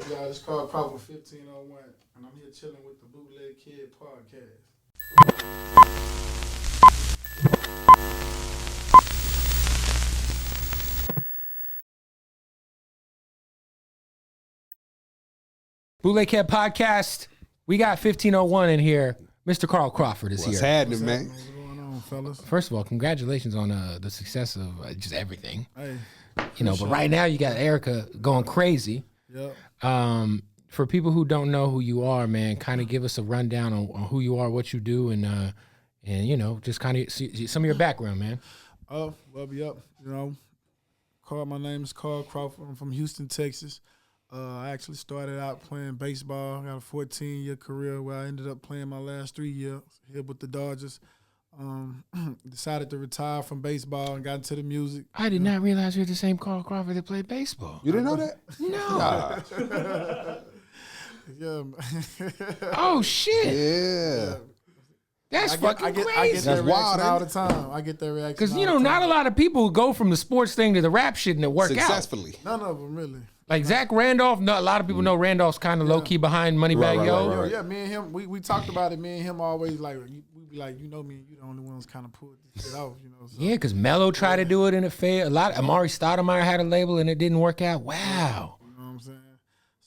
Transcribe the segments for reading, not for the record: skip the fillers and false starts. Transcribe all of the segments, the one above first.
up, y'all? It's Carl Crawford 1501, and I'm here chilling with the Bootleg Kev Podcast. Bootleg Kev Podcast. We got 1501 in here. Mr. Carl Crawford is What's here. happening, man? What's going on, fellas? First of all, congratulations on the success of just everything. Hey, But right now you got Erica going crazy. yep. For people who don't know who you are, man, kind of give us a rundown on who you are, what you do, and just kind of some of your background, man. Well, yep. My name is Carl Crawford. I'm from Houston, Texas. I actually started out playing baseball. I got a 14-year career where I ended up playing my last 3 years here with the Dodgers. Decided to retire from baseball and got into the music. I did not realize you're the same Carl Crawford that played baseball. You didn't know that? No. Yeah. Oh, shit. Yeah. That's fucking I get crazy. that That's wild, reaction all ain't the time. I get that reaction Because, all the time. not a lot of people go from the sports thing to the rap shit and it work out. Successfully. None of them, really. Like Zach Randolph, a lot of people know Randolph's kind of low-key behind Moneybag Right, Yo. right. Yeah, me and him, we talked about it. Me and him always we be like, me, you the only ones kind of pulled this shit off, So. Yeah, because Mello tried to do it and it failed. Amari Stoudemire had a label and it didn't work out. Wow. You know what I'm saying?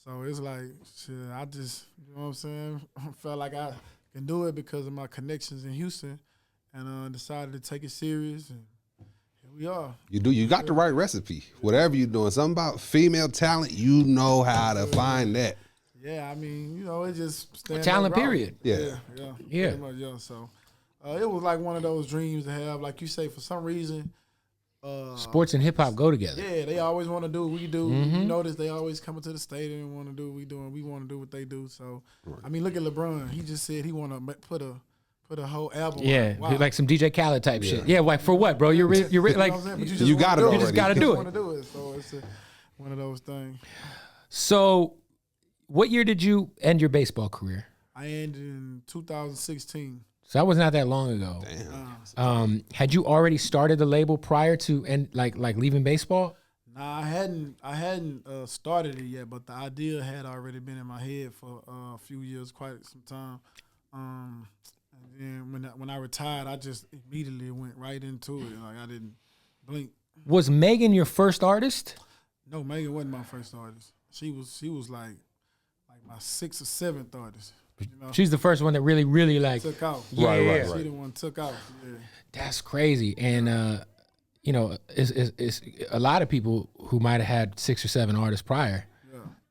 So it's like, shit, I just, you know what I'm saying? I felt like I can do it because of my connections in Houston and decided to take it serious. And here we are. You got the right recipe. Whatever you're doing, something about female talent, you know how to find that. Yeah, I mean, it just stand Talent, up, rock. period. Yeah. Yeah. Yeah. Pretty much, yeah. So it was like one of those dreams to have. Like you say, for some reason, Sports and hip-hop go together. yeah, they always want to do what we do. Mm-hmm. You notice they always come into the stadium and want to do what we do, and we want to do what they do. So, I mean, look at LeBron. He just said he want to put a whole album. Yeah, Wow. like some DJ Khaled type shit. Yeah, like for what, bro? You're like, You know what I'm saying? But You got it already. You just gotta do it. Want to do it. So it's one of those things. So, what year did you end your baseball career? I ended in 2016. So that was not that long ago. Had you already started the label prior to like leaving baseball? Nah, I hadn't started it yet, but the idea had already been in my head for a few years, quite some time. And then when I retired, I just immediately went right into it. Like I didn't blink. Was Megan your first artist? No, Megan wasn't my first artist. She was like my 6th or 7th artist. She's the first one that really like Took out. Yeah. She the one took out. Yeah. That's crazy. And it's a lot of people who might have had 6 or 7 artists prior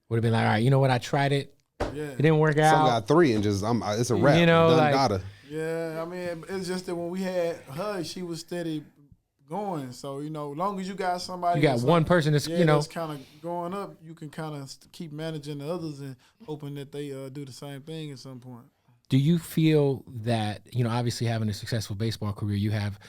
would have been like, all right, you know what? I tried it. Yeah. It didn't work Some out. got 3 and just it's a wrap. like- Gotta. Yeah, I mean, it's just that when we had her, she was steady going. So, as long as you got somebody. You got one person that's, that's kind of going up, you can kind of keep managing the others and hoping that they do the same thing at some point. Do you feel that, obviously having a successful baseball career, you have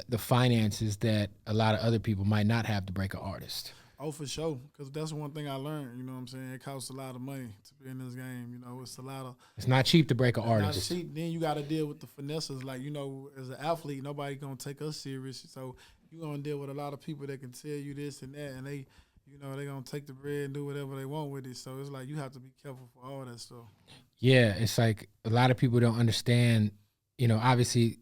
the finances that a lot of other people might not have to break an artist? Oh, for sure, because that's one thing I learned, you know what I'm saying? It costs a lot of money to be in this game, it's a lot of... It's not cheap to break an artist. Not cheap. Then you got to deal with the finesses. Like, as an athlete, nobody going to take us serious. So you're going to deal with a lot of people that can tell you this and that, and they, they're going to take the bread and do whatever they want with it. So it's like you have to be careful for all that stuff. Yeah, it's like a lot of people don't understand, obviously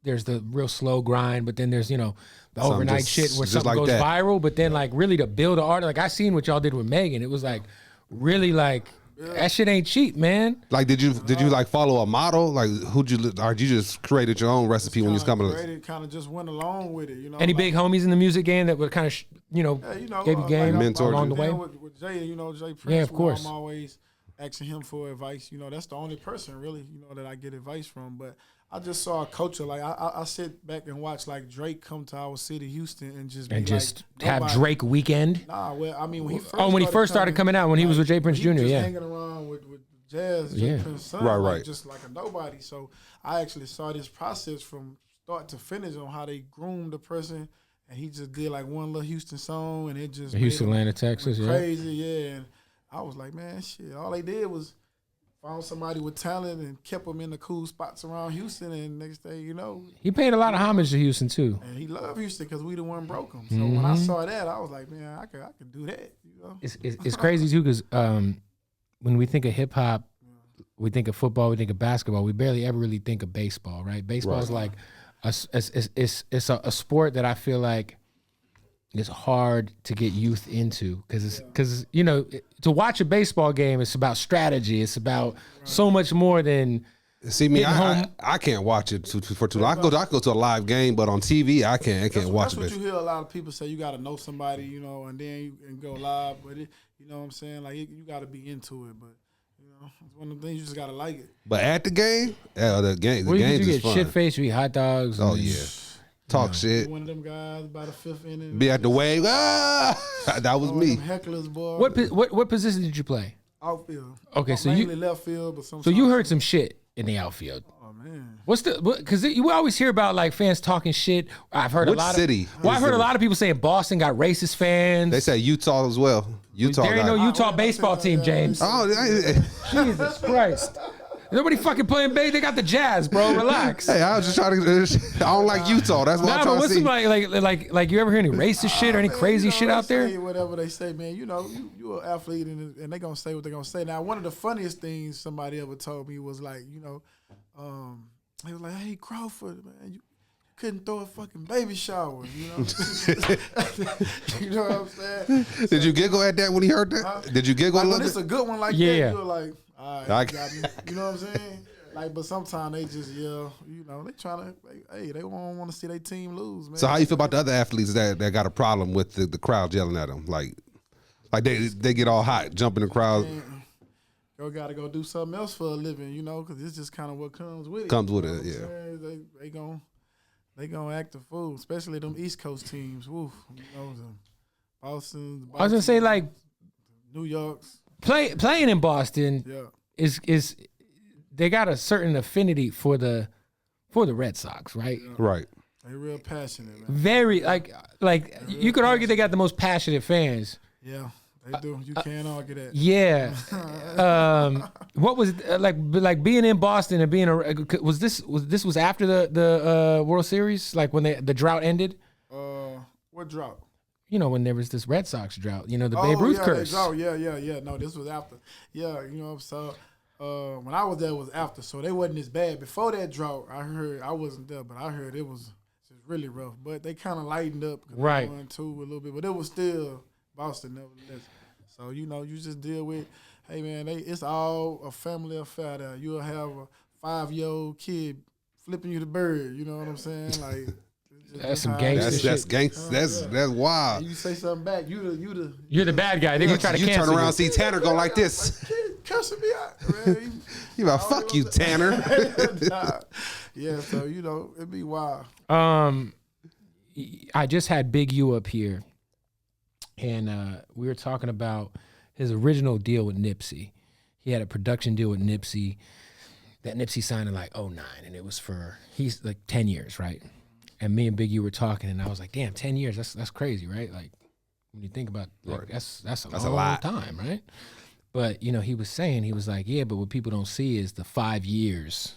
there's the real slow grind, but then there's, the overnight shit where something like goes that. viral, but then like really to build an art, like I seen what y'all did with Megan. It was like really like that shit ain't cheap, man. Like, did you like follow a model? Like, or you just created your own recipe when you was coming? Kind of just went along with it, Any big homies in the music game that would kind of, gave you game mentored along the way? With Jay, Jay Prince, Yeah, of course. I'm always asking him for advice. That's the only person really, that I get advice from. But I just saw a culture. Like I sit back and watch like Drake come to our city, Houston, and just have nobody. Drake weekend. Nah, well, I mean when he first started coming out when he was with Jay Prince Jr. He was just Yeah, hanging around with Jazz, Jay Prince's son, Right. like, just like a nobody. So I actually saw this process from start to finish on how they groomed the person, and he just did like one little Houston song, and it just Houston, made him Atlanta, Texas, crazy, And I was like, man, shit. All they did was found somebody with talent and kept them in the cool spots around Houston. And next day, you know, He paid a lot of homage to Houston too. and he loved Houston because we the one broke him. So when I saw that, I was like, man, I could do that. You know, It's crazy too because when we think of hip hop, we think of football, we think of basketball. We barely ever really think of baseball, right? Baseball is like it's a sport that I feel like it's hard to get youth into because you know, to watch a baseball game, it's about strategy. It's about so much more than. See me, I can't watch it for too long. I go to a live game, but on TV I can't watch it. That's what you hear a lot of people say. You got to know somebody, you know, and then you can go live. But you know what I'm saying? Like you got to be into it. But you know, it's one of the things you just got to like it. But at the game, the game You is fun. shit faced, you eat hot dogs. Oh yeah, talk shit. One of them guys by the fifth inning. Be at the wave. That was me. Hecklers, boy. What position did you play? Outfield. Okay, so mainly left field, but sometimes. So you heard some shit in the outfield. Oh man. Because you always hear about like fans talking shit. I've heard Which a lot city? of. Well, I've heard a lot of people saying Boston got racist fans. They say Utah as well. Utah. There ain't no Utah baseball team, James. Oh, Jesus Christ. Nobody fucking playing base. They got the Jazz, bro. Relax. hey, I was just trying to. I don't like Utah. That's what I'm trying to see. Like you ever hear any racist shit or any crazy shit out there? Whatever they say, man. You know, you an athlete, and they gonna say what they gonna say. Now, one of the funniest things somebody ever told me was like, you know, he was like, "Hey, Crawford, man, you couldn't throw a fucking baby shower," you know. You know what I'm saying? Did you giggle at that when he heard that? Did you giggle a little When bit? it's a good one like that, you're like, all right, you got me. You know what I'm saying? Like, but sometimes they just yell, you know, they trying to, they don't want to see their team lose, man. So how you feel about the other athletes that got a problem with the crowd yelling at them? Like they get all hot, jump in the crowd. You got to go do something else for a living, you know, because it's just kind of what comes with it. Comes with it, yeah. They gonna act a fool, especially them East Coast teams. Woo, you know, Boston. I was gonna say like New York's playing in Boston. Is they got a certain affinity for the Red Sox, right? Yeah. Right. They real passionate, man. Very like you could argue they got the most passionate fans. Yeah. They do. You can't argue that. Yeah. What was it, like being in Boston and being was this after the World Series, like when the drought ended? What drought? You know, when there was this Red Sox drought, you know, the Babe Ruth curse. Drought. Yeah. No, this was after. Yeah, you know, so when I was there it was after, so they wasn't as bad. Before that drought, I heard, I wasn't there, but I heard it was just really rough. But they kind of lightened up, right? Too a little bit, but it was still Boston nevertheless. So you know, you just deal with, hey man, it's all a family affair there. You'll have a 5-year-old kid flipping you the bird. You know what I'm saying? Like that's some gangster shit. That's gangster. That's wild. And you say something back, you're the bad guy. They're gonna try to cancel you. You turn around and see Tanner go like this. Cussing me out, man. You about fuck you, Tanner. Yeah, so you know it'd be wild. I just had Big U up here, and we were talking about his original deal with Nipsey. He had a production deal with Nipsey that Nipsey signed in like 2009, and it was he's like 10 years, right? And me and Big U were talking, and I was like, damn, 10 years, that's crazy, right? Like when you think about like, that's a long time, right? But you know, he was like, yeah, but what people don't see is the 5 years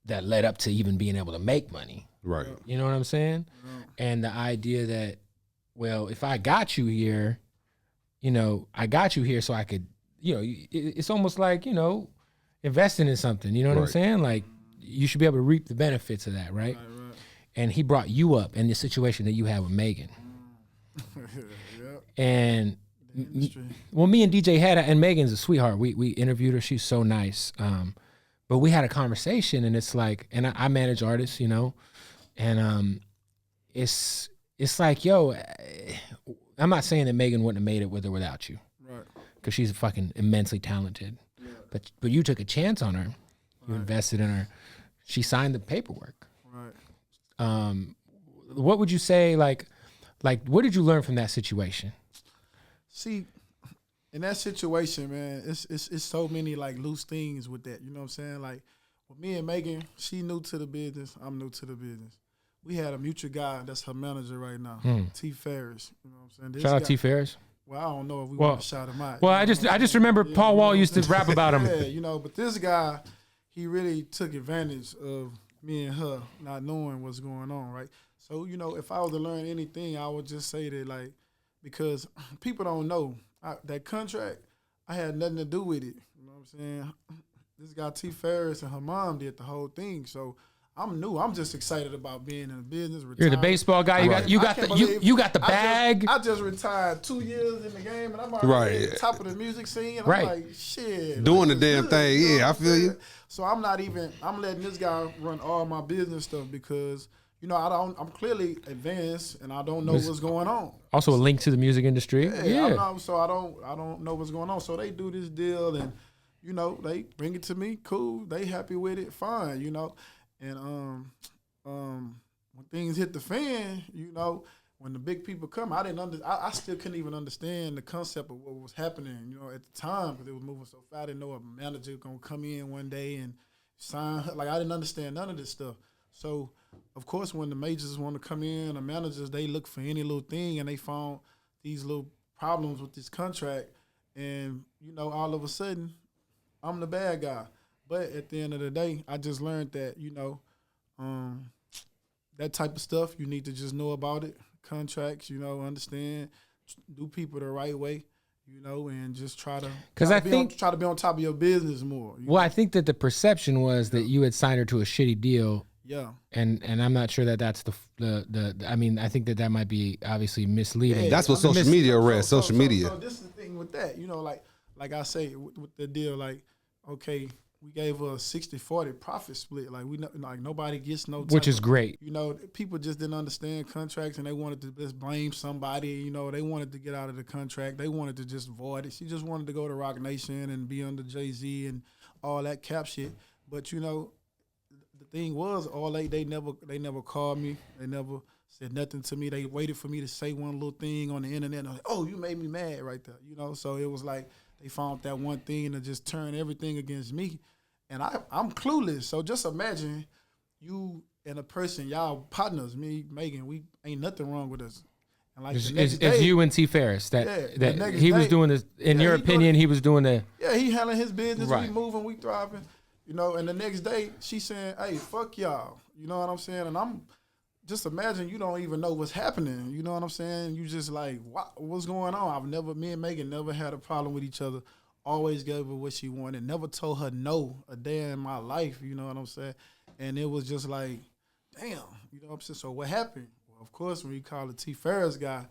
that led up to even being able to make money. Right. You know what I'm saying? And the idea that, well, if I got you here, you know, I got you here so I could, you know, it's almost like, you know, investing in something. You know what I'm saying? Like, you should be able to reap the benefits of that, right? And he brought you up in the situation that you had with Megan. And well, me and DJ had and Megan's a sweetheart. We interviewed her. She's so nice. But we had a conversation, and it's like, and I manage artists, you know, and it's like, yo, I'm not saying that Megan wouldn't have made it with or without you, right? Because she's fucking immensely talented. Yeah. But you took a chance on her. You invested in her. She signed the paperwork. Right. What would you say, like, what did you learn from that situation? See, in that situation, man, it's so many like loose things with that. You know what I'm saying? Like with me and Megan, she new to the business. I'm new to the business. We had a mutual guy that's her manager right now, T. Ferris. You know what I'm saying? Shout out T. Ferris. well, I don't know if we want to shout him out. Well, I just remember Paul Wall used to rap about him. Yeah, but this guy, he really took advantage of me and her not knowing what's going on, right? So, if I was to learn anything, I would just say that, like, because people don't know, that contract, I had nothing to do with it. You know what I'm saying? This guy, T. Ferris, and her mom did the whole thing, so I'm new. I'm just excited about being in the business. Retired. You're the baseball guy. You got the bag. I just retired 2 years in the game, and I'm already at the top of the music scene. And I'm like, shit, doing the damn thing. Yeah, I feel you. So I'm letting this guy run all my business stuff because I'm clearly advanced and I don't know what's going on. Also a link to the music industry. Yeah. So I don't know what's going on. So they do this deal and they bring it to me. Cool. They happy with it. Fine. And when things hit the fan, when the big people come, I still couldn't even understand the concept of what was happening, at the time because it was moving so fast. I didn't know a manager gonna come in one day and sign. Like I didn't understand none of this stuff. So of course, when the majors want to come in, the managers they look for any little thing, and they found these little problems with this contract, and all of a sudden, I'm the bad guy. But at the end of the day, I just learned that, that type of stuff, you need to just know about it. Contracts, understand, do people the right way, and just try to be on top of your business more. Well, I think that the perception was that you had signed her to a shitty deal. Yeah. And I'm not sure that that's I mean, I think that might be obviously misleading. Yeah, that's what social media read. Social media. So this is the thing with that, like I say with the deal, like, okay, we gave a 60-40 profit split. Like nobody gets no. Which is great. People just didn't understand contracts and they wanted to just blame somebody. They wanted to get out of the contract. They wanted to just void it. She just wanted to go to Rock Nation and be under Jay-Z and all that cap shit. But the thing was, they never called me. They never said nothing to me. They waited for me to say one little thing on the internet. And I'm like, oh, you made me mad right there. So it was like they found that one thing to just turn everything against me. And I'm clueless. So just imagine you and a person, y'all partners, me, Megan, we ain't nothing wrong with us. And like it's you and T. Ferris that he was doing this. In your opinion, he was doing the. Yeah, he handling his business. Right. We moving, we thriving. And the next day she saying, "Hey, fuck y'all." You know what I'm saying? And I'm just imagine you don't even know what's happening. You know what I'm saying? You just like, what's going on? Me and Megan never had a problem with each other. Always gave her what she wanted. Never told her no a day in my life. You know what I'm saying? And it was just like, damn. You know what I'm saying? So what happened? Well, of course, when you call the T. Ferris guy,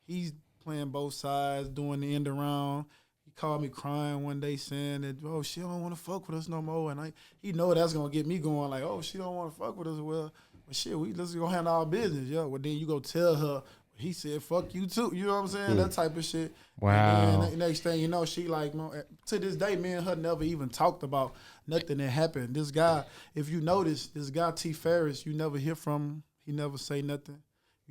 he's playing both sides, doing the end around. He called me crying one day saying that, oh, she don't want to fuck with us no more. And he know that's going to get me going like, oh, she don't want to fuck with us. Well, shit, let's go handle our business. Yeah. Well, then you go tell her, he said, fuck you too. You know what I'm saying? That type of shit. Wow. And next thing you know, she like, to this day, me and her never even talked about nothing that happened. This guy, if you notice, this guy T. Ferris, you never hear from him. He never say nothing.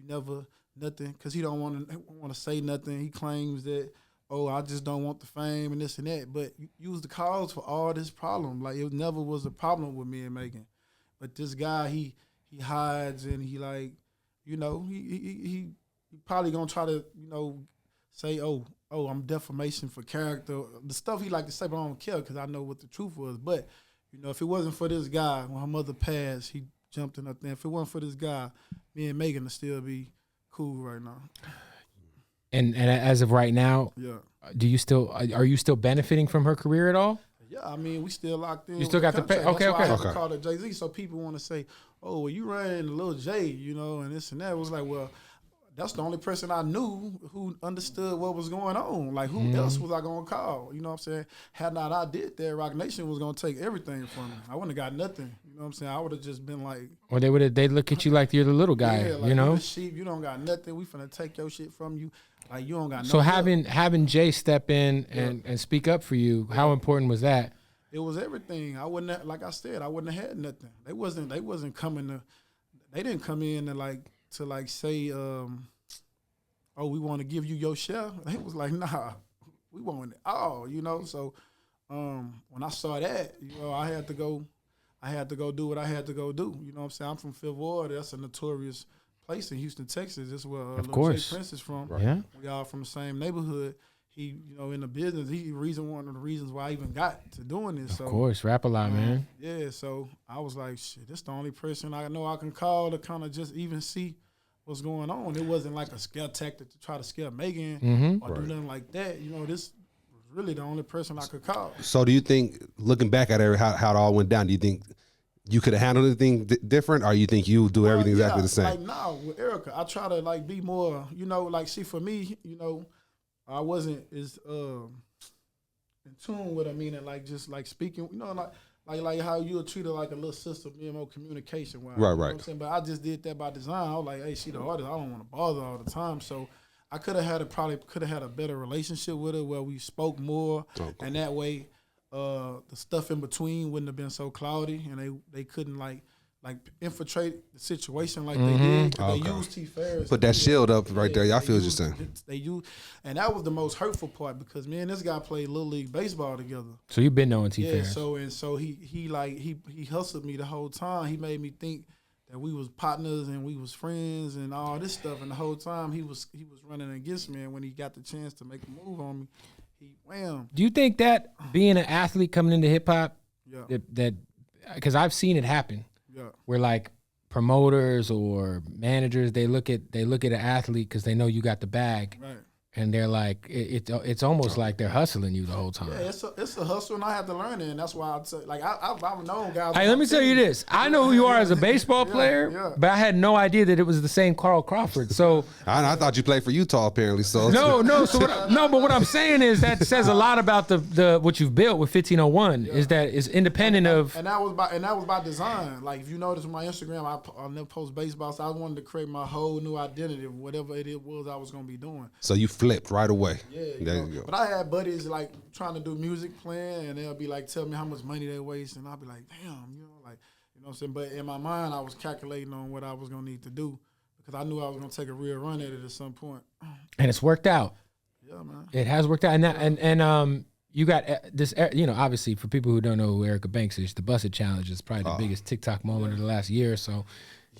Nothing, because he don't want to say nothing. He claims that, oh, I just don't want the fame and this and that. But you was the cause for all this problem. Like, it never was a problem with me and Megan. But this guy, he hides and he like, he probably gonna try to, say, oh, I'm defamation for character. The stuff he like to say, but I don't care because I know what the truth was. But, if it wasn't for this guy, when her mother passed, he jumped in up there. If it wasn't for this guy, me and Megan would still be cool right now. And as of right now, yeah. Are you still benefiting from her career at all? Yeah, I mean, we still locked in. You still got the pay? Okay. That's why I have to call her Jay-Z, so people want to say, oh, well, you ran a little J, and this and that. It was like, well, that's the only person I knew who understood what was going on. Like, who else was I going to call? You know what I'm saying? Had not I did that, Rock Nation was going to take everything from me. I wouldn't have got nothing. You know what I'm saying? I would have just been like... Or they'd look at you like you're the little guy, yeah, like, you're the sheep, you don't got nothing. We finna take your shit from you. Like, you don't got nothing. So having Jay step in and speak up for you, how important was that? It was everything. I wouldn't have, like I said, I wouldn't have had nothing. They wasn't coming to... They didn't come in to say... oh, we want to give you your share. They was like, nah, we want it all, So when I saw that, I had to go do what I had to go do. You know what I'm saying? I'm from Fifth Ward. That's a notorious place in Houston, Texas. This is where of Lil course Jay Prince is from. Right. Yeah. We all from the same neighborhood. He, in the business, one of the reasons why I even got to doing this. Of course, rap a lot, man. Yeah, so I was like, shit, this the only person I know I can call to kind of just even see what's going on. It wasn't like a scare tactic to try to scare Megan or do nothing like that. This was really the only person I could call. So do you think, looking back at it, how it all went down, do you think you could have handled anything different, or you think you do everything exactly the same? Like now with Erica, I try to like be more, see for me, I wasn't as in tune with her, meaning like just like speaking, like how you would treat her like a little sister, being more communication wise. Right. You know what I'm saying? But I just did that by design. I was like, hey, she the artist. I don't want to bother her all the time. So I could have had a better relationship with her where we spoke more, and that way the stuff in between wouldn't have been so cloudy, and they couldn't like infiltrate the situation like they did. They used T. Ferris. Put that shield up right there. Y'all feel what you're saying. And that was the most hurtful part because me and this guy played Little League baseball together. So you've been knowing T. Ferris. So he hustled me the whole time. He made me think that we was partners and we was friends and all this stuff. And the whole time he was running against me. And when he got the chance to make a move on me, he wham. Do you think that being an athlete coming into hip hop, that because I've seen it happen. Where like promoters or managers, they look at an athlete because they know you got the bag, right? And they're like, it's almost like they're hustling you the whole time. Yeah, it's a hustle, and I have to learn it, and that's why I'd say, like, I've known guys. Hey, let me tell you this. I know who you are as a baseball player, but I had no idea that it was the same Carl Crawford. So I thought you played for Utah, apparently. So no. But what I'm saying is that says a lot about the what you've built with 1501. Is that it's independent of. And that was by design. Like if you notice on my Instagram, I never post baseball, so I wanted to create my whole new identity of whatever it was I was gonna be doing. So you flipped right away. Yeah, there you go. But I had buddies like trying to do music playing, and they'll be like, tell me how much money they waste, and I'll be like, damn, you know what I'm saying? But in my mind, I was calculating on what I was gonna need to do because I knew I was gonna take a real run at it at some point. And it's worked out. Yeah, man. It has worked out, and you got this. Obviously, for people who don't know who Erica Banks is, the Busted Challenge is probably the biggest TikTok moment of the last year or so.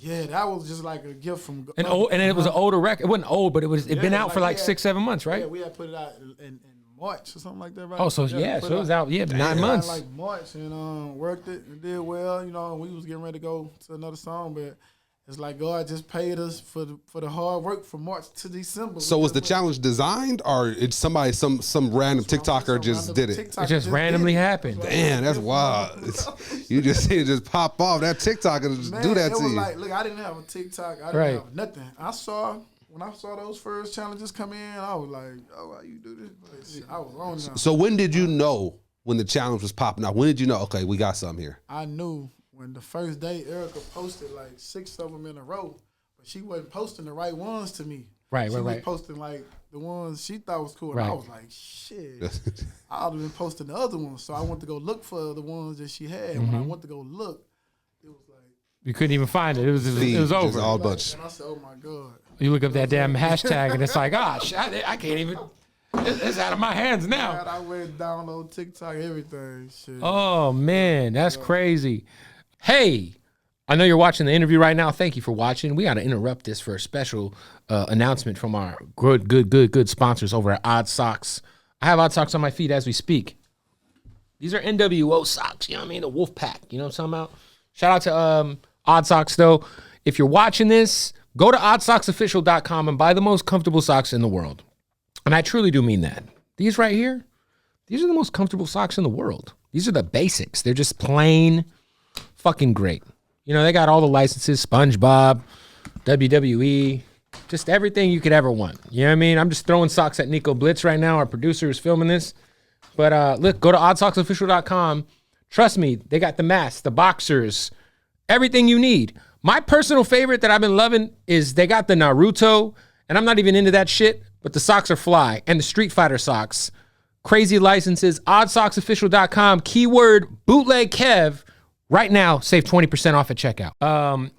Yeah, that was just like a gift from. And it was an older record. It wasn't old, but it'd been out for like 6-7 months, right? Yeah, we had put it out in March or something like that, right? Oh, so so it was out 9 months. Like March, and worked it and did well. We was getting ready to go to another song, but it's like God just paid us for the hard work from March to December. So was the challenge designed, or it's somebody, some random TikToker just did it? It just randomly happened. Damn, that's wild. You just see it just pop off. That TikToker just do that to you. Like, look, I didn't have a TikTok. I didn't have nothing. When I saw those first challenges come in, I was like, oh, why you do this? But I was on now. So when did you know when the challenge was popping out? When did you know, okay, we got something here? I knew when the first day Erica posted like 6 of them in a row, but she wasn't posting the right ones to me. Right. She was posting like the ones she thought was cool. And I was like, shit. I would have been posting the other ones. So I went to go look for the ones that she had. When I went to go look, it was like you couldn't even find it. It was over. Just all bunch. And I said, oh my God. You look up that damn hashtag and it's like, gosh, I can't even. It's out of my hands now. Man, I went download TikTok, everything. Shit. Oh man, that's crazy. Hey, I know you're watching the interview right now. Thank you for watching. We got to interrupt this for a special announcement from our good sponsors over at Odd Socks. I have Odd Socks on my feet as we speak. These are NWO socks, you know what I mean? The Wolf Pack, you know what I'm talking about? Shout out to Odd Socks, though. If you're watching this, go to oddsocksofficial.com and buy the most comfortable socks in the world. And I truly do mean that. These right here, these are the most comfortable socks in the world. These are the basics. They're just plain fucking great. You know, they got all the licenses, SpongeBob, WWE, just everything you could ever want. You know what I mean? I'm just throwing socks at Nico Blitz right now. Our producer is filming this. But look, go to oddsocksofficial.com. Trust me, they got the masks, the boxers, everything you need. My personal favorite that I've been loving is they got the Naruto, and I'm not even into that shit, but the socks are fly. And the Street Fighter socks. Crazy licenses, oddsocksofficial.com, keyword Bootleg Kev. Right now, save 20% off at checkout.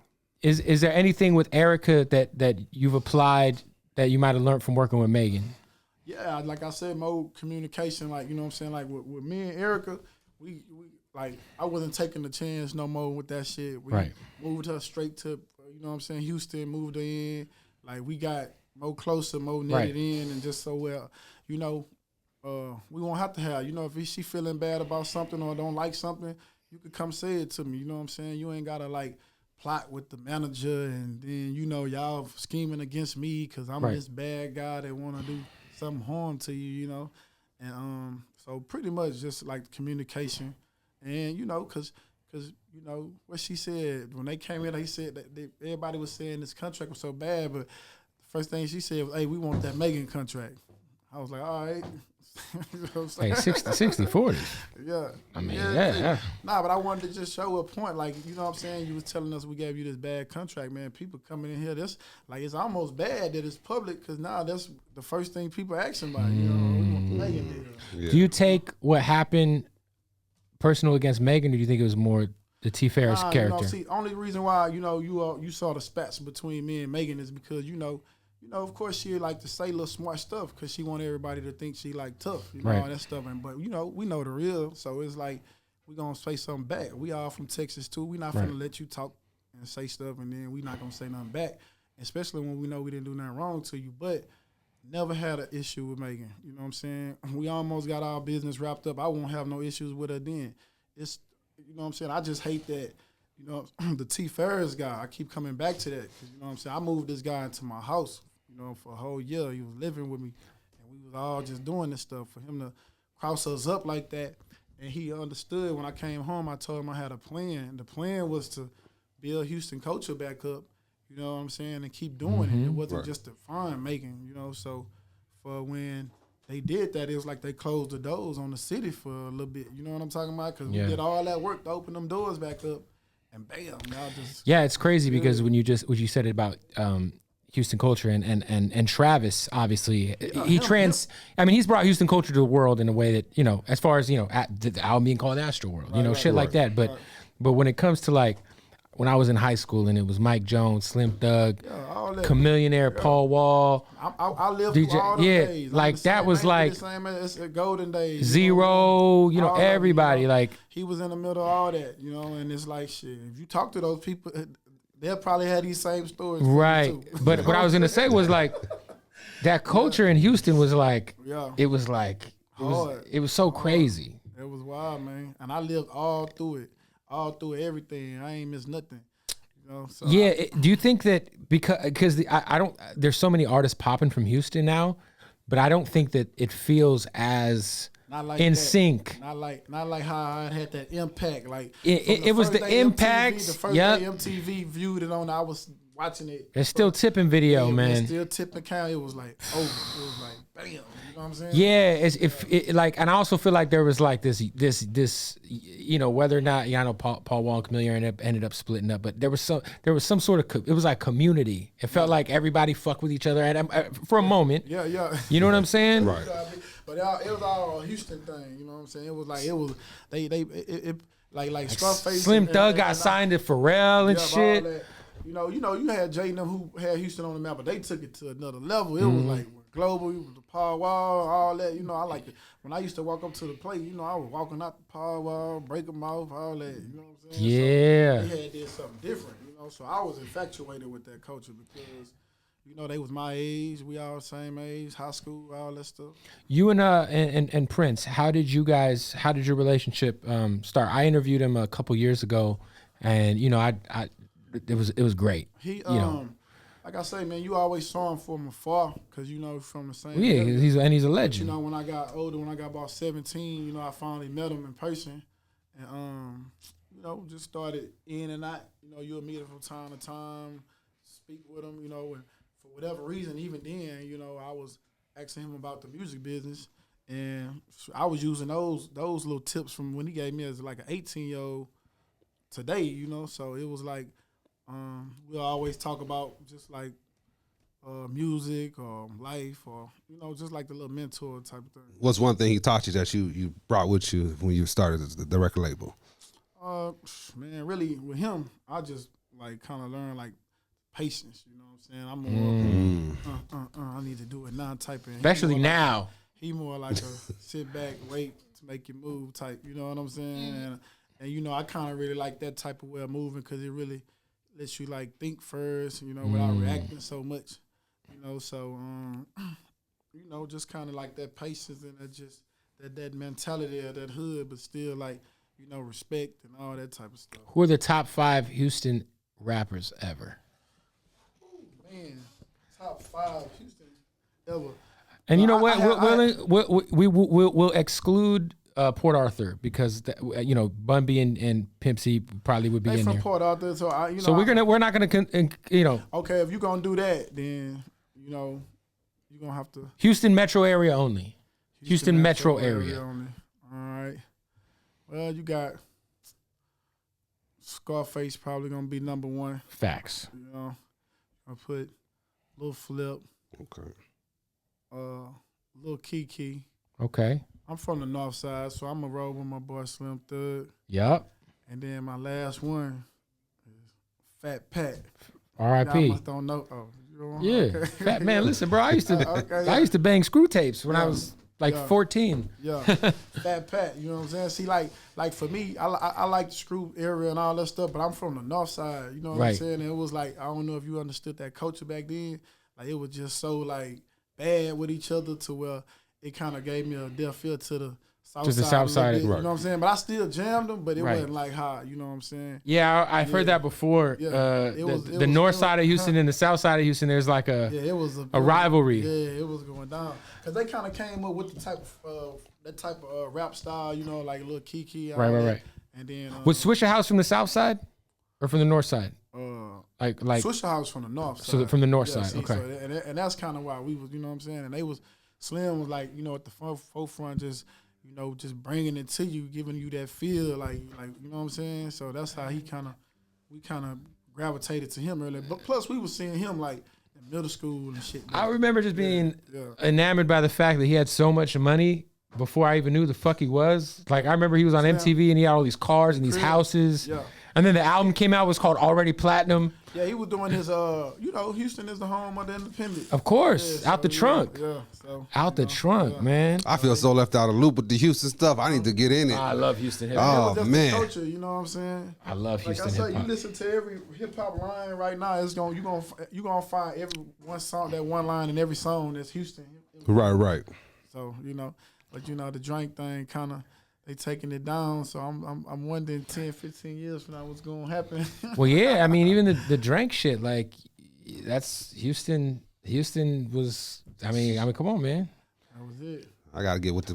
Is there anything with Erica that you've applied that you might have learned from working with Megan? Yeah, like I said, more communication, like, you know what I'm saying? Like with me and Erica, we like, I wasn't taking the chance no more with that shit. We moved her straight to, you know what I'm saying, Houston moved her in. Like, we got more closer, more knitted in, and just so well, you know, we won't have to have, you know, if she feeling bad about something or don't like something, you could come say it to me, you know what I'm saying? You ain't got to, like, plot with the manager and then, you know, y'all scheming against me because I'm this bad guy that want to do some harm to you, you know? And so pretty much just, like, communication. And, you know, because you know, what she said, when they came in, they said that everybody was saying this contract was so bad, but the first thing she said was, hey, we want that Megan contract. I was like, all right. You know hey, 60-40. Yeah. I mean, yeah. Nah, but I wanted to just show a point. Like, you know what I'm saying? You was telling us we gave you this bad contract, man. People coming in here, this like it's almost bad that it's public because now that's the first thing people asking about. You know, we want the Megan deal. Yeah. Do you take what happened personal against Megan, or do you think it was more the T. Ferris character? You know, see, only reason why, you know, you saw the spats between me and Megan is because, you know, of course she like to say little smart stuff because she want everybody to think she like tough, you know, all that stuff. But, you know, we know the real, so it's like we going to say something back. We all from Texas, too. We not finna let you talk and say stuff, and then we not going to say nothing back, especially when we know we didn't do nothing wrong to you. But never had an issue with Megan, you know what I'm saying? We almost got our business wrapped up. I won't have no issues with her then. It's, you know what I'm saying? I just hate that, you know, the T. Ferris guy. I keep coming back to that because, you know what I'm saying? I moved this guy into my house, you know, for a whole year. He was living with me, and we was all just doing this stuff. For him to cross us up like that, and he understood when I came home, I told him I had a plan. The plan was to build Houston culture back up, you know what I'm saying, and keep doing it. It wasn't just to find Megan, you know. So for when they did that, it was like they closed the doors on the city for a little bit. You know what I'm talking about? Because we did all that work to open them doors back up, and bam, y'all just it's crazy because when you said it about Houston culture and Travis, obviously I mean, he's brought Houston culture to the world in a way that, you know, as far as, you know, the album being called Astro World, you know, shit like that. But when it comes to, like, when I was in high school and it was Mike Jones, Slim Thug, Chamillionaire, Paul Wall. I lived DJ, through all the days. Like that was like it's golden days. Zero, you know, everybody. You know, like he was in the middle of all that, you know, and it's like shit. If you talk to those people, they'll probably have these same stories. Right. But what I was gonna say was like that culture in Houston was like it was like it was so crazy. It was wild, man. And I lived all through it. All through everything. I ain't missed nothing. You know, so do you think that because I don't, there's so many artists popping from Houston now, but I don't think that it feels as in sync. Not like how I had that impact. Like it was the impact. The first day MTV viewed it on, I was watching it. It's still tipping video, man. It's still tipping count. It was like over. It was like bam. You know what I'm saying? Yeah, like, and I also feel like there was like this, you know, whether or not, I know Paul Wall and Chamillionaire ended up splitting up, but there was some sort of, it was like community. It felt like everybody fucked with each other for a moment. Yeah. You know what I'm saying? Right. But it was all a Houston thing. You know what I'm saying? It was like like Scarface. Slim Thug got signed to Pharrell and shit. You know, you had Jay and them who had Houston on the map, but they took it to another level. It was like global, it was the Paul Wall, all that. You know, I like it. When I used to walk up to the plate, you know, I was walking out the Paul Wall, break them off, all that. You know what I'm saying? Yeah. So they had did something different, you know. So I was infatuated with that culture because, you know, they was my age. We all the same age, high school, all that stuff. You and Prince, how did your relationship start? I interviewed him a couple years ago, and you know, it was great. He you know. Like I say, man, you always saw him from afar because, you know, from the same. Yeah, he's a legend. But, you know, when I got older, when I got about 17, you know, I finally met him in person, and you know, just started in and out. You know, you'll meet him from time to time, speak with him. You know, and for whatever reason, even then, you know, I was asking him about the music business, and I was using those little tips from when he gave me as like an 18-year-old today. You know, so it was like. We'll always talk about just like music or life or, you know, just like the little mentor type of thing. What's one thing he taught you that you brought with you when you started the record label? Man, really with him, I just like kind of learned like patience. You know what I'm saying? I'm more I need to do it now type of. Especially now. He more like a sit back, wait to make you move type. You know what I'm saying? And you know, I kind of really like that type of way of moving because it really. lets you like think first, without reacting so much, So, just kind of like that patience and that mentality of that hood, but still like, respect and all that type of stuff. Who are the top 5 Houston rappers ever? Oh, man, top 5 Houston ever. And you know what? We'll exclude Port Arthur because Bun B and Pimp C probably would be in from there. Port Arthur, so we're not gonna Okay, if you're gonna do that, then you're gonna have to Houston metro area only. Houston metro area only. All right. Well, you got Scarface probably gonna be number 1. Facts. I put Lil Flip. Okay. Lil Kiki. Okay. I'm from the north side, so I'm going to roll with my boy Slim Thug. Yep. And then my last one is Fat Pat. R.I.P. Y'all don't know. Oh, you don't know? Yeah. Okay. Fat man, listen, bro. I used to bang screw tapes when I was like 14. Yeah. Fat Pat, you know what I'm saying? See, like for me, I like the screw area and all that stuff, but I'm from the north side, you know what I'm saying? And it was like, I don't know if you understood that culture back then. Like, it was just so, like, bad with each other to where it kind of gave me a deaf feel to the south side. To the south side. Bit, you know what I'm saying? But I still jammed them, but it wasn't like hot, you know what I'm saying? Yeah, I've heard that before. Yeah. The north side of Houston and the south side of Houston, there's like a rivalry. Yeah, it was going down. Because they kind of came up with the type of rap style, like Lil Kiki. Right. And then was Swisher House from the south side or from the north side? Like Swisher House from the north side. So from the north side, see, okay. So and that's kind of why we was, you know what I'm saying? And they was, Slim was like, at the forefront, just, just bringing it to you, giving you that feel, like you know what I'm saying? So that's how we kind of gravitated to him earlier. But plus, we was seeing him like in middle school and shit. I remember just being enamored by the fact that he had so much money before I even knew the fuck he was. Like, I remember he was on MTV and he had all these cars and these houses. Yeah. And then the album came out, was called Already Platinum. Yeah, he was doing his, Houston is the home of the independent. Of course, yeah, out the trunk. Yeah, so. Out the trunk, man. I feel so left out of the loop with the Houston stuff. I need to get in it. I love Houston hip hop. That's man. the culture, you know what I'm saying? I love Houston hip hop. hip hop. You listen to every hip hop line right now, you gonna find every one song, that one line in every song that's Houston. Right. So, but the drink thing kind of, they taking it down, so I'm wondering 10, 15 years from now what's gonna happen. Well, yeah, I mean, even the drink shit, like, that's Houston. Houston was, I mean, come on, man. That was it. I gotta get with the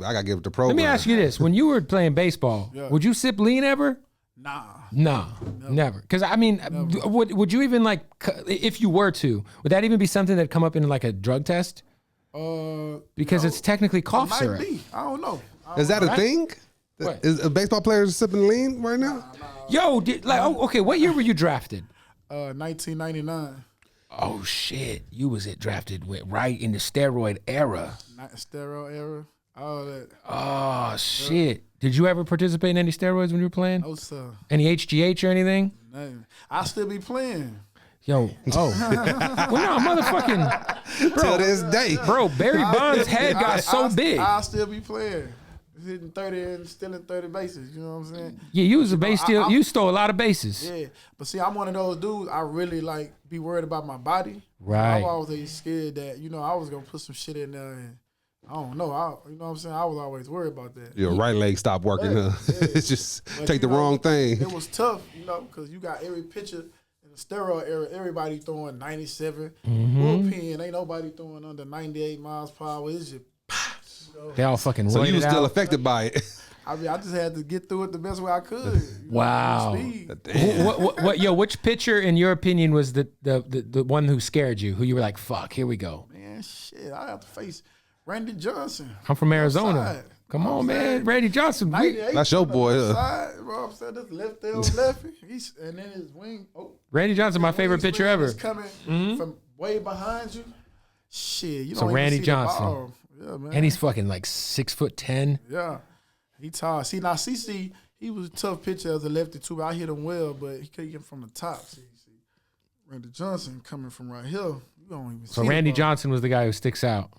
program. Let me ask you this: when you were playing baseball, would you sip lean ever? Nah, never. Because I mean, would you even like, if you were to, would that even be something that come up in like a drug test? Because it's technically cough syrup. Might be. I don't know. Is that a thing? What? Is a baseball player sipping lean right now? Yo, okay, what year were you drafted? 1999. Oh shit, you was drafted right in the steroid era. Steroid era, all that. Oh shit! Did you ever participate in any steroids when you were playing? No sir. Any HGH or anything? Nothing. I still be playing. Yo, well, no, motherfucking, bro. Till this day, bro. Barry Bonds' head got so big. I still be playing. Hitting 30 and stealing 30 bases, you know what I'm saying? Yeah, you was a base steal. You stole a lot of bases. Yeah, but see, I'm one of those dudes, I really like be worried about my body. Right. I was always scared that, I was going to put some shit in there and I don't know. You know what I'm saying? I was always worried about that. Your right leg stopped working. Yeah. It's just but take the wrong thing. It was tough, because you got every pitcher in the steroid era, everybody throwing 97. Bullpen, ain't nobody throwing under 98 miles per hour. It's just they all fucking. So you was still out. affected by it. I mean, I just had to get through it the best way I could. Wow. Damn. What? Which pitcher, in your opinion, was the one who scared you? Who you were like, fuck, here we go. Man, shit, I have to face Randy Johnson. I'm from Arizona. Outside. Come on, man, Randy Johnson. That's your boy. Side, bro, I'm saying this left field lefty. And then his wing. Randy Johnson, my favorite pitcher ever. He's coming from way behind you. Shit, you so don't even Randy see Johnson. The ball. Yeah, man. And he's fucking like 6'10". Yeah, he tall. See, now CC, he was a tough pitcher as a lefty too. I hit him well, but he couldn't get from the top. See, Randy Johnson coming from right here. You don't even so see Randy Johnson was the guy who sticks out.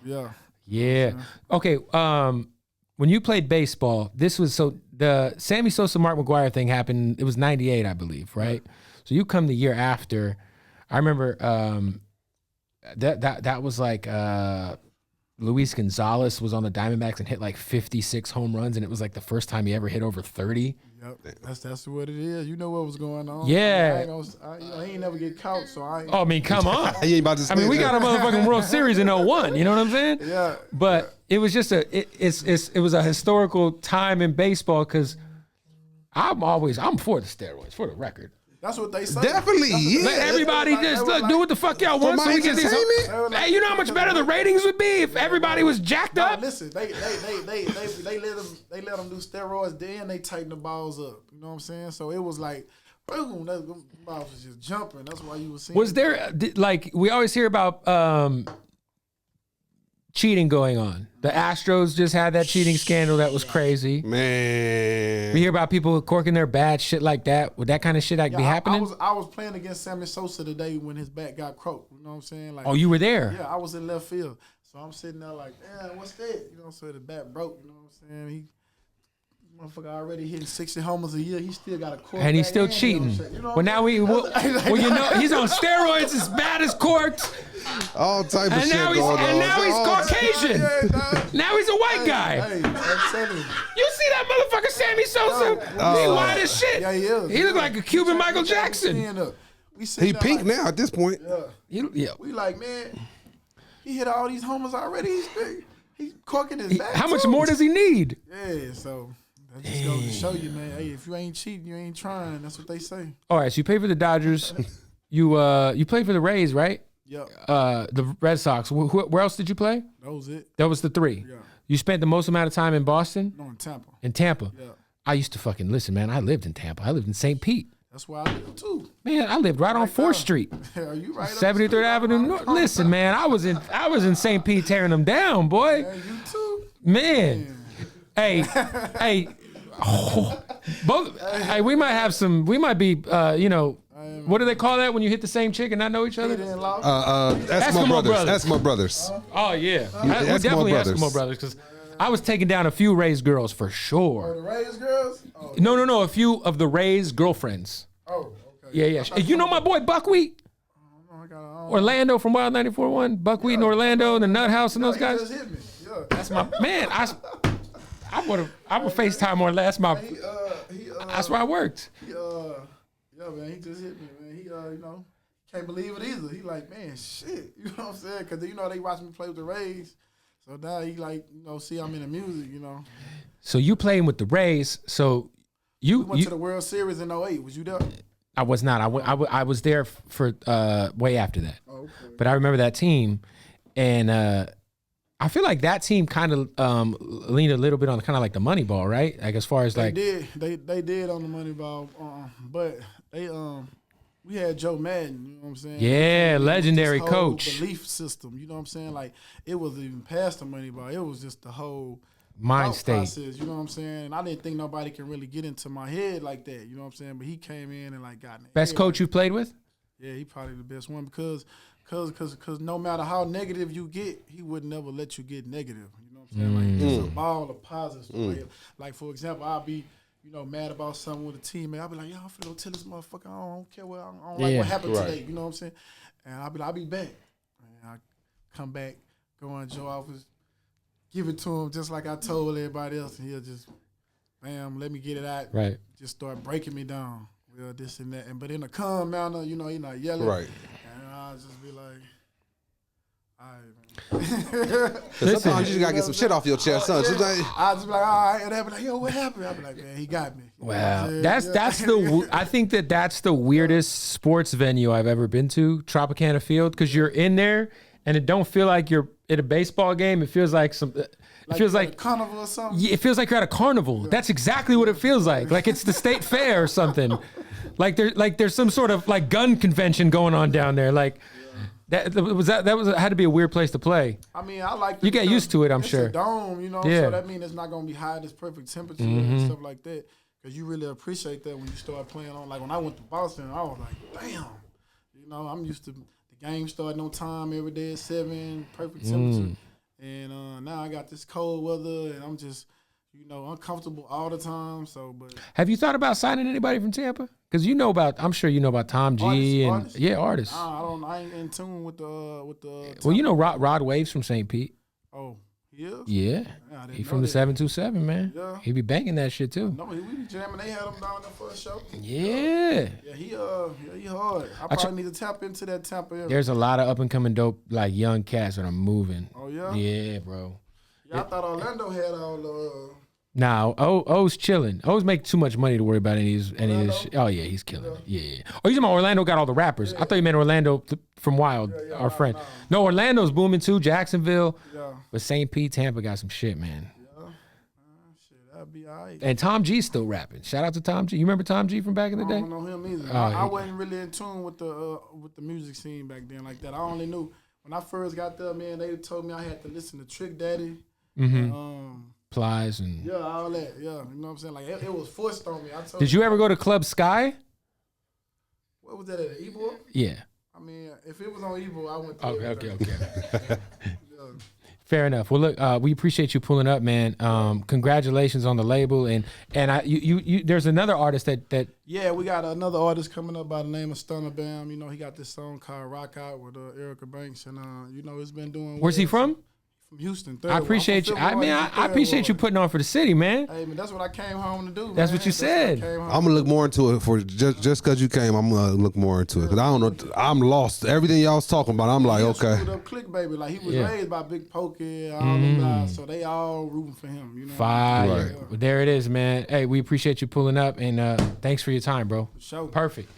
Yeah. Okay. When you played baseball, this was the Sammy Sosa Mark McGwire thing happened. It was 98, I believe, right? So you come the year after. I remember that was like Luis Gonzalez was on the Diamondbacks and hit like 56 home runs, and it was like the first time he ever hit over 30. Yep, that's what it is. You know what was going on. Yeah. He ain't never get caught, so I ain't. Oh, I mean, come on. He ain't about to I mean, we got a motherfucking World Series in 01. You know what I'm saying? Yeah. But it was just it was a historical time in baseball because I'm for the steroids, for the record. That's what they say. Definitely, yeah. Let everybody just do what the fuck y'all want. So we get these. Hey, you know how much better the ratings would be if everybody was jacked up? Listen, they let them do steroids, then they tighten the balls up. You know what I'm saying? So it was like, boom, the balls was just jumping. That's why you were seeing. Was there like we always hear about cheating going on? The Astros just had that cheating scandal that was crazy. Man, we hear about people corking their bats, shit like that. Would that kind of shit be happening? I was playing against Sammy Sosa today when his bat got croaked. You know what I'm saying? Like, oh, you were there? Yeah, I was in left field. So I'm sitting there like, damn, what's that? You know, so the bat broke. You know what I'm saying? Motherfucker already hitting 60 homers a year. He still got a cork. And he's still cheating. You know well, now you know, he's on steroids. His bat is corked. All type of and shit going on. And now he's Caucasian. Now he's a white guy. Hey, I'm telling you. You see that motherfucker Sammy Sosa? He white as shit. Yeah, he is. He look like a Cuban Michael Jackson. He pink like, now at this point. Yeah. We like, man, he hit all these homers already. He's corking his bat. How much more does he need? Yeah, so... That just goes to show you, man. Hey, if you ain't cheating, you ain't trying. That's what they say. All right, so you play for the Dodgers. You played for the Rays, right? Yeah. The Red Sox. Where else did you play? That was it. That was the three. Yeah. You spent the most amount of time in Boston? No, in Tampa. In Tampa. Yeah. I used to fucking listen, man. I lived in Tampa. I lived in St. Pete. That's where I live too. Man, I lived right on 4th Street. Are you right? 73rd Avenue North. Listen, man, I was in St. Pete tearing them down, boy. Yeah, you too. Man. Hey. Oh, hey, we might be, what do they call that when you hit the same chick and not know each other? Eskimo brothers. Eskimo brothers. Oh, yeah. We're definitely Eskimo brothers because I was taking down a few Rays girls for sure. Oh, the Rays girls? Oh, no. A few of the Rays girlfriends. Oh, okay. Yeah. You know my boy Buckwheat? Orlando from Wild 94.1. Buckwheat and Orlando and the Nut House and those guys. Just hit me. Yeah. That's my man. I would FaceTime or last my. That's where I worked. Yeah, man, he just hit me, man. He, can't believe it either. He like, man, shit. You know what I'm saying? Because, they watch me play with the Rays. So now he like, see I'm in the music, So you playing with the Rays. So we went to the World Series in 08. Was you there? I was not. I was there for way after that. Oh, okay. But I remember that team. And I feel like that team kind of leaned a little bit on kind of like the money ball, right? Like as far as they did on the money ball, but we had Joe Madden, you know what I'm saying? Yeah, legendary coach. Belief system, you know what I'm saying? Like it wasn't even past the money ball; it was just the whole mind state process, you know what I'm saying? And I didn't think nobody can really get into my head like that, you know what I'm saying? But he came in and like got me. Best coach you played with? Yeah, he probably the best one because no matter how negative you get, he would never let you get negative. You know what I'm saying? Like it's a ball of positives. Like for example, I'll be mad about something with a teammate. I'll be like, I'm finna go tell this motherfucker I don't care what I don't like what happened today. You know what I'm saying? And I'll be back. And I come back, go in Joe's office, give it to him just like I told everybody else, and he'll just bam, let me get it out. Right. Just start breaking me down. Well, this and that. But in a calm manner, you're not yelling. Right. And I'll just be like, all right, man. Sometimes you just gotta get some shit off your chest, son. I'll just be like, all right. And they'll be like, yo, what happened? I'll be like, man, he got me. Wow. I think that's the weirdest sports venue I've ever been to, Tropicana Field, because you're in there and it don't feel like you're at a baseball game. It feels like it feels like a carnival or something. Yeah, it feels like you're at a carnival. Yeah. That's exactly what it feels like. Like it's the state fair or something. Like there's some sort of like gun convention going on down there. Like that had to be a weird place to play. I mean, I like you get used to it. I'm sure. It's a dome, so that means it's not gonna be high. It's perfect temperature and stuff like that. Because you really appreciate that when you start playing on. Like when I went to Boston, I was like, damn. I'm used to the game starting on time every day at 7, perfect temperature. And now I got this cold weather, and I'm just, uncomfortable all the time. So, but have you thought about signing anybody from Tampa? Because I'm sure you know about Tom G artists? Artists. I ain't in tune with the. Well, you know Rod Waves from St. Pete. Oh, he is? Yeah. He from the 727, man. Yeah. He be banging that shit too. No, we be jamming. They had him down there for a show. Yeah. Yeah, he hard. I probably need to tap into that Tampa area. There's a lot of up and coming dope like young cats that are moving. Oh yeah. Yeah, bro. Yeah, I thought Orlando had all the. Nah, O's chilling. O's make too much money to worry about any of this shit. Oh yeah, he's killing it. Yeah. Oh, you talking about Orlando got all the rappers? I thought you meant Orlando from Wild, our friend. No, Orlando's booming too. Jacksonville. Yeah. But St. Pete, Tampa got some shit, man. Shit, that'd be all right. And Tom G's still rapping. Shout out to Tom G. You remember Tom G from back in the day? I don't know him either. I wasn't really in tune with the music scene back then like that. I only knew when I first got there, man. They told me I had to listen to Trick Daddy. Plies and all that. Yeah, you know what I'm saying? Like it was forced on me. Did you ever go to Club Sky? What was that at Evo? Yeah. I mean, if it was on Evo, I went to Okay. Fair enough. Well, look, we appreciate you pulling up, man. Congratulations on the label, and you there's another artist that. Yeah, we got another artist coming up by the name of Stunner Bam. You know, he got this song called Rock Out with Erica Banks, and it's been doing. Where's he from? From Houston. I appreciate you. I appreciate you putting on for the city, man. Hey, man, that's what I came home to do. That's what you said. I'm gonna look more into it for just because you came. I'm gonna look more into it because I don't know. I'm lost. Everything y'all was talking about, I'm like, okay. Up Click Baby, like he was raised by Big Pokey, so they all rooting for him. You know. Fire. Right. Well, there it is, man. Hey, we appreciate you pulling up, and thanks for your time, bro. For sure. Perfect.